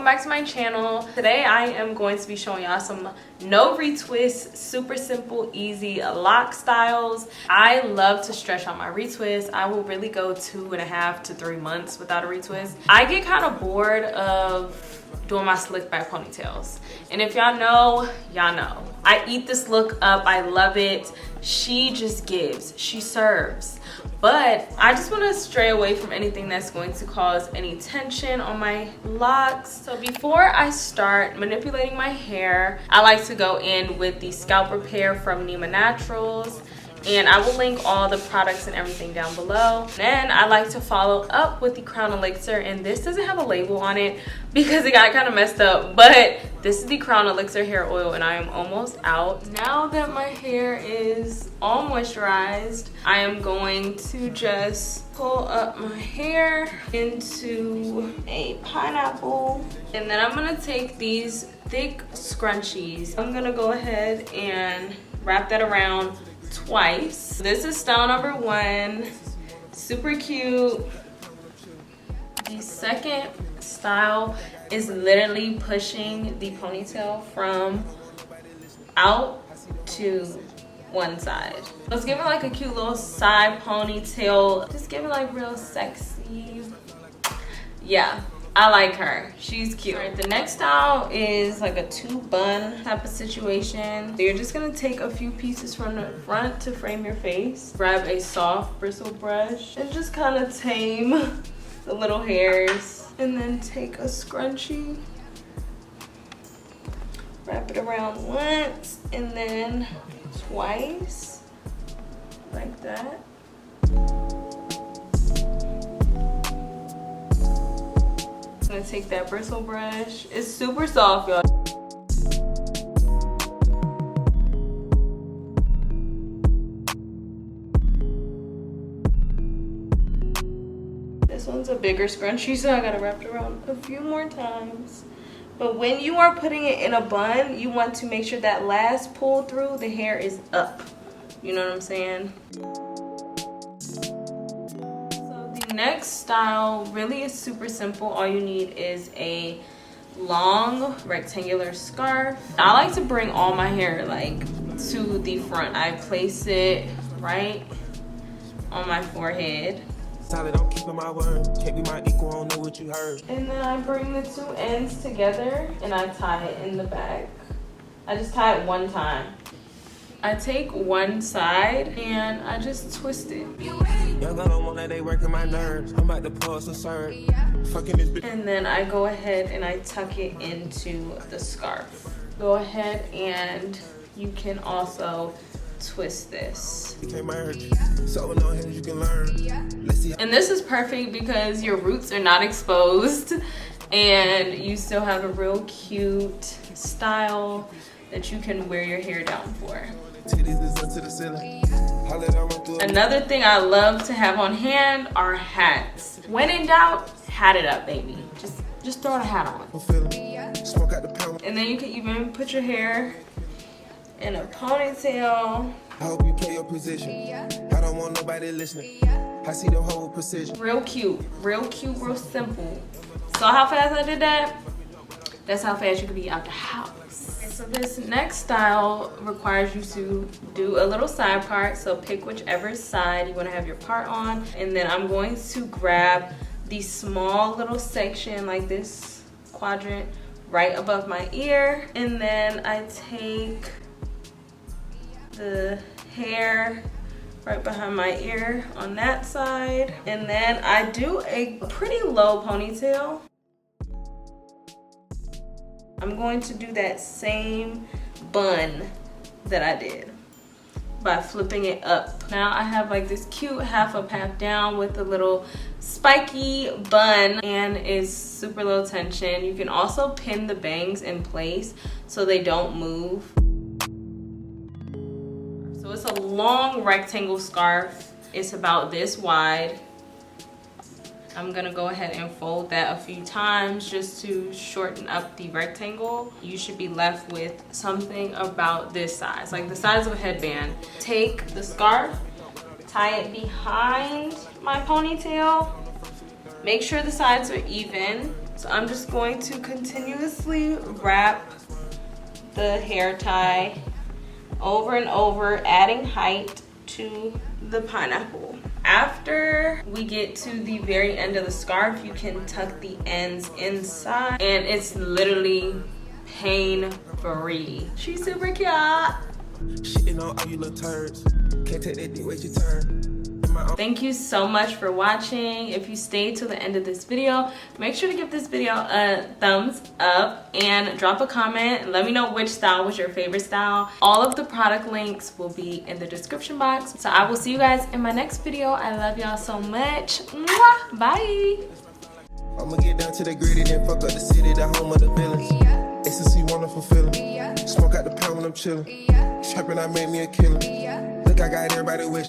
back to my channel. Today I am going to be showing y'all some no retwist, super simple, easy lock styles. I love to stretch out my retwist. I will really go 2.5 to 3 months without a retwist. I get kind of bored of doing my slick back ponytails, and if y'all know, y'all know. I eat this look up. I love it. She just gives, she serves. But I just want to stray away from anything that's going to cause any tension on my locks. So before I start manipulating my hair, I like to go in with the scalp repair from Nema Naturals. And I will link all the products and everything down below. Then I like to follow up with the Crown Elixir, and this doesn't have a label on it because it got kind of messed up, but this is the Crown Elixir hair oil and I am almost out. Now that my hair is all moisturized, I am going to just pull up my hair into a pineapple, and then I'm gonna take these thick scrunchies. I'm gonna go ahead and wrap that around twice. This is style number 1, super cute. The second style is literally pushing the ponytail from out to one side. Let's give it like a cute little side ponytail. Just give it like real sexy. Yeah, I like her. She's cute. All right, the next style is like a 2-bun type of situation. So you're just gonna take a few pieces from the front to frame your face. Grab a soft bristle brush and just kind of tame the little hairs. And then take a scrunchie, wrap it around once and then twice, like that. I'm gonna take that bristle brush. It's super soft, y'all. This one's a bigger scrunchie, so I gotta wrap it around a few more times. But when you are putting it in a bun, you want to make sure that last pull through, the hair is up. You know what I'm saying? Next style really is super simple. All you need is a long rectangular scarf. I like to bring all my hair like to the front. I place it right on my forehead. Don't keep my word. Can't be my equal, I don't know what you heard. And then I bring the 2 ends together and I tie it in the back. I just tie it one time. I take one side and I just twist it. And then I go ahead and I tuck it into the scarf. Go ahead and you can also twist this. And this is perfect because your roots are not exposed and you still have a real cute style that you can wear your hair down for. Another thing I love to have on hand are hats. When in doubt, hat it up, baby. Just throw a hat on. And then you can even put your hair in a ponytail. I hope you play your position. I don't want nobody listening. I see the whole precision. Real cute, real simple. So how fast I did that? That's how fast you can be out the house. So this next style requires you to do a little side part. So pick whichever side you want to have your part on. And then I'm going to grab the small little section like this quadrant right above my ear. And then I take the hair right behind my ear on that side. And then I do a pretty low ponytail. I'm going to do that same bun that I did by flipping it up. Now I have like this cute half up, half down with a little spiky bun and it's super low tension. You can also pin the bangs in place so they don't move. So it's a long rectangle scarf. It's about this wide. I'm gonna go ahead and fold that a few times just to shorten up the rectangle. You should be left with something about this size, like the size of a headband. Take the scarf, tie it behind my ponytail. Make sure the sides are even. So I'm just going to continuously wrap the hair tie over and over, adding height to the pineapple. After we get to the very end of the scarf, you can tuck the ends inside, and it's literally pain-free. She's super cute. Shitting on all you little turds. Can't take that dick, wait your turn. Thank you so much for watching. If you stayed till the end of this video, make sure to give this video a thumbs up and drop a comment and let me know which style was your favorite style. All of the product links will be in the description box. So I will see you guys in my next video. I love y'all so much. Mwah! Bye. I'ma get down to the gritty, then fuck up the city, the home of the villains. Ecstasy, wonderful feeling. Smoke out the pound when I'm chillin'. Trapping, I made me a killer. Look, I got everybody wish.